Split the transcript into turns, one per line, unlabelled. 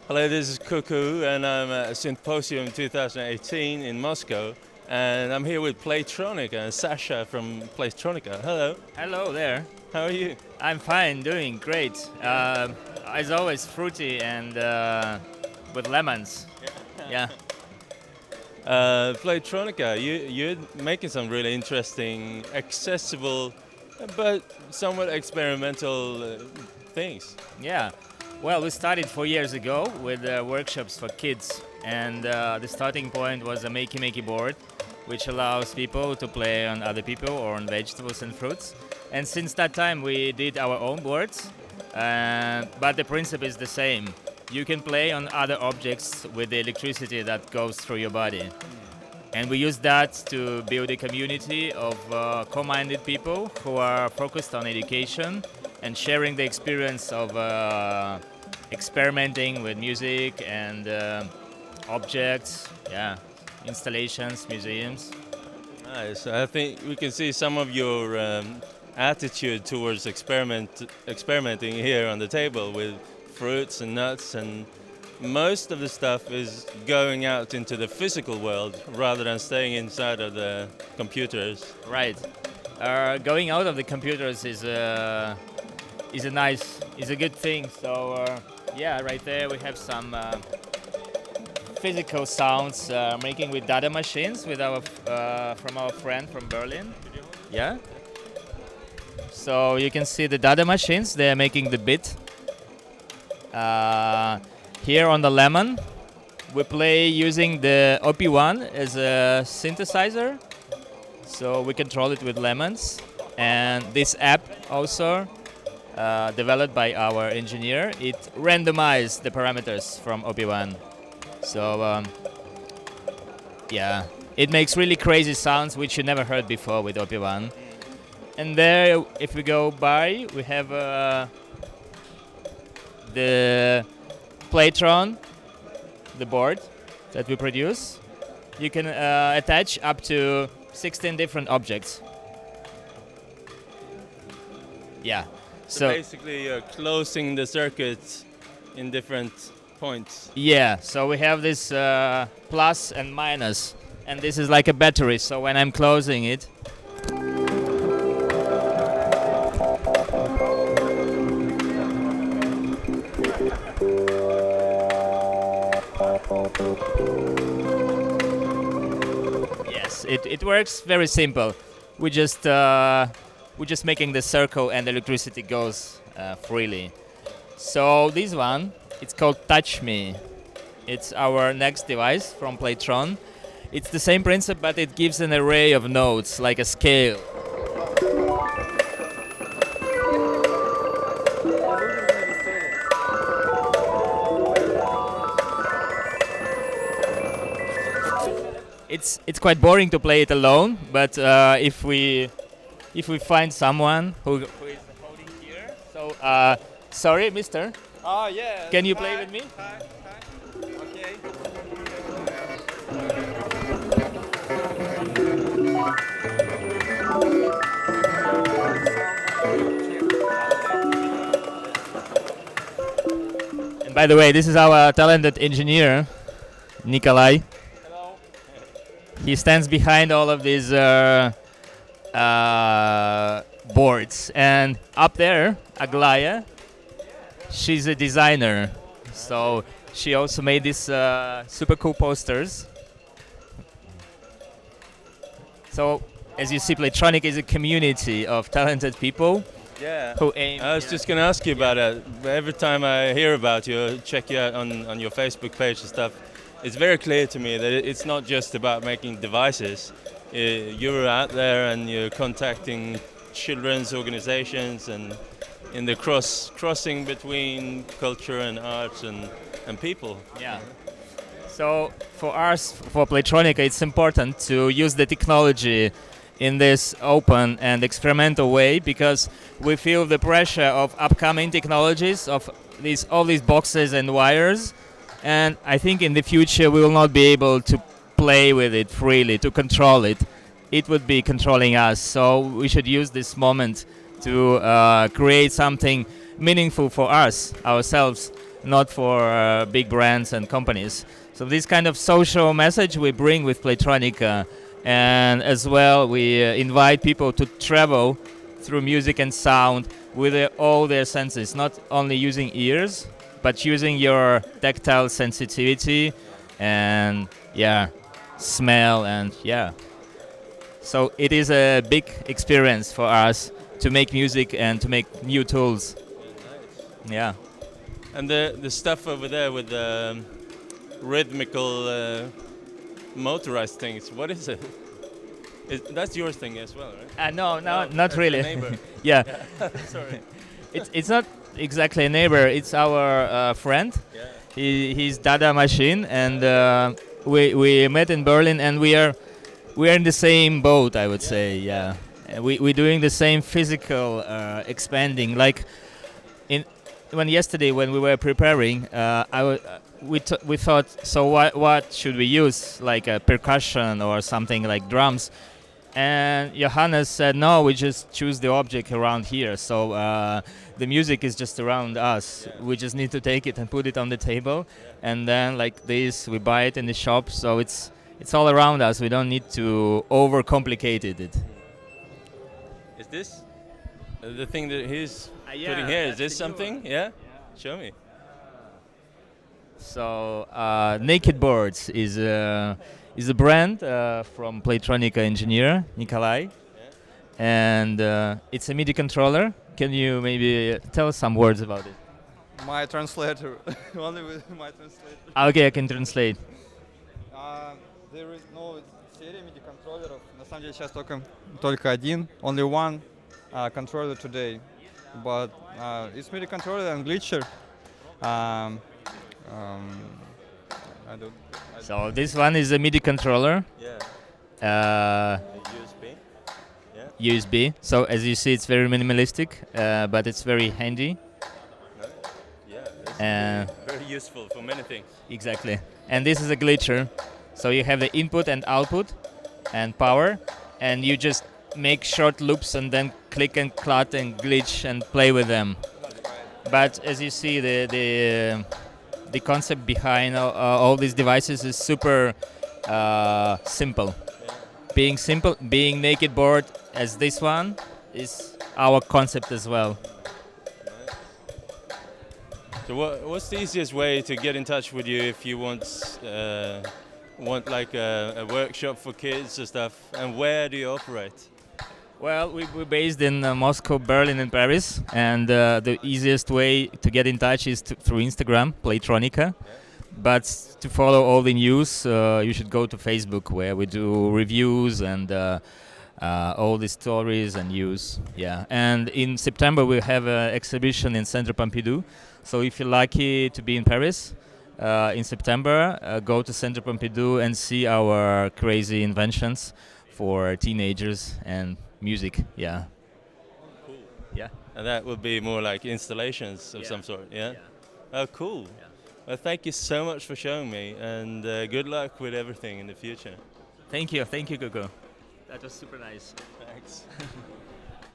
Hello, this is Cuckoo, and I'm at Symposium 2018 in Moscow, and I'm here with Playtronica and Sasha from Playtronica. Hello,
Hello there.
how are you?
I'm fine, doing great. As always, fruity and with lemons. Yeah.
Playtronica, you're making some really interesting, accessible, but somewhat experimental things.
Yeah. Well, we started 4 years ago with workshops for kids, and the starting point was a makey board, which allows people to play on other people or on vegetables and fruits. And since that time, we did our own boards, but the principle is the same. You can play on other objects with the electricity that goes through your body. And we use that to build a community of co-minded people who are focused on education and sharing the experience of experimenting with music and objects, installations, museums.
Nice. I think we can see some of your attitude towards experimenting here on the table with fruits and nuts, and most of the stuff is going out into the physical world rather than staying inside of the computers.
Right. Going out of the computers is a good thing. So right there we have some physical sounds making with data machines with our from our friend from Berlin. Yeah. So you can see the data machines. They are making the beat. Here on the lemon, we play using the OP1 as a synthesizer. So we control it with lemons. And this app also, developed by our engineer, it randomized the parameters from OP1. So it makes really crazy sounds which you never heard before with OP1. And there, if we go by, we have the Playtron, the board that we produce. You can attach up to 16 different objects. Yeah.
So basically you're closing the circuit in different points.
Yeah, so we have this plus and minus, and this is like a battery, so when I'm closing it, yes, it works very simple. We just we're just making the circle and the electricity goes freely. So this one, it's called Touch Me. It's our next device from Playtron. It's the same principle, but it gives an array of notes, like a scale. It's quite boring to play it alone, but if we find someone who is holding here, so sorry, mister.
Oh yeah.
Can you play with me?
Hi. Okay.
And by the way, this is our talented engineer, Nikolai.
Hello.
He stands behind all of these boards. And up there, Aglaya, she's a designer. So she also made these super cool posters. So as you see, Playtronica is a community of talented people
Yeah.
who aim.
I was just going to ask you about it. Every time I hear about you, check you out on your Facebook page and stuff, it's very clear to me that it's not just about making devices. You're out there and you're contacting children's organizations and in the crossing between culture and arts and people.
Yeah. So for us, for Playtronica, it's important to use the technology in this open and experimental way because we feel the pressure of upcoming technologies, of all these boxes and wires, and I think in the future we will not be able to play with it freely, to control it. It would be controlling us, so we should use this moment to create something meaningful for us, ourselves, not for big brands and companies. So this kind of social message we bring with Playtronica, and as well we invite people to travel through music and sound with all their senses, not only using ears, but using your tactile sensitivity and smell and So it is a big experience for us to make music and to make new tools. Yeah.
And the stuff over there with the rhythmical motorized things, what is it? That's your thing as well, right?
No, not
that's
really.
the neighbor.
Yeah.
Sorry.
It's not exactly a neighbor. It's our friend.
Yeah.
He's Dada Machine, and we met in Berlin, and we are in the same boat, I would say. Yeah. We're doing the same physical expanding. Like when yesterday when we were preparing, we thought, so what should we use, like a percussion or something like drums? And Johannes said, no, we just choose the object around here. So the music is just around us. Yeah. We just need to take it and put it on the table. Yeah. And then like this, we buy it in the shop. So it's all around us. We don't need to overcomplicate it.
Is this the thing that he's putting here? Is this something? Yeah? Show me.
So Naked Boards is a brand from Playtronica engineer Nikolai, and it's a MIDI controller. Can you maybe tell us some words about it?
My translator. Only with my translator.
Okay, I can translate.
There is no серия MIDI контроллеров. На самом деле сейчас только один. Only one controller today. But it's MIDI controller and glitcher.
So this one is a MIDI controller.
Yeah. USB. Yeah.
USB. So as you see, it's very minimalistic, but it's very handy.
Yeah. Very useful for many things.
Exactly. And this is a glitcher. So you have the input and output, and power, and you just make short loops and then click and clot and glitch and play with them. But as you see, the concept behind all these devices is super simple. Being naked board as this one is our concept as well.
So what's the easiest way to get in touch with you if you want like a workshop for kids or stuff? And where do you operate?
Well, we're based in Moscow, Berlin, and Paris, and the easiest way to get in touch is through Instagram, Playtronica. Yeah. But to follow all the news, you should go to Facebook, where we do reviews and all the stories and news. Yeah, and in September we have an exhibition in Centre Pompidou. So if you're lucky to be in Paris in September, go to Centre Pompidou and see our crazy inventions for teenagers and music. Yeah.
Cool.
Yeah.
And that would be more like installations of some sort. Yeah. Oh, cool. Yeah. Well, thank you so much for showing me, and good luck with everything in the future.
Thank you, Gugu. That was super nice.
Thanks.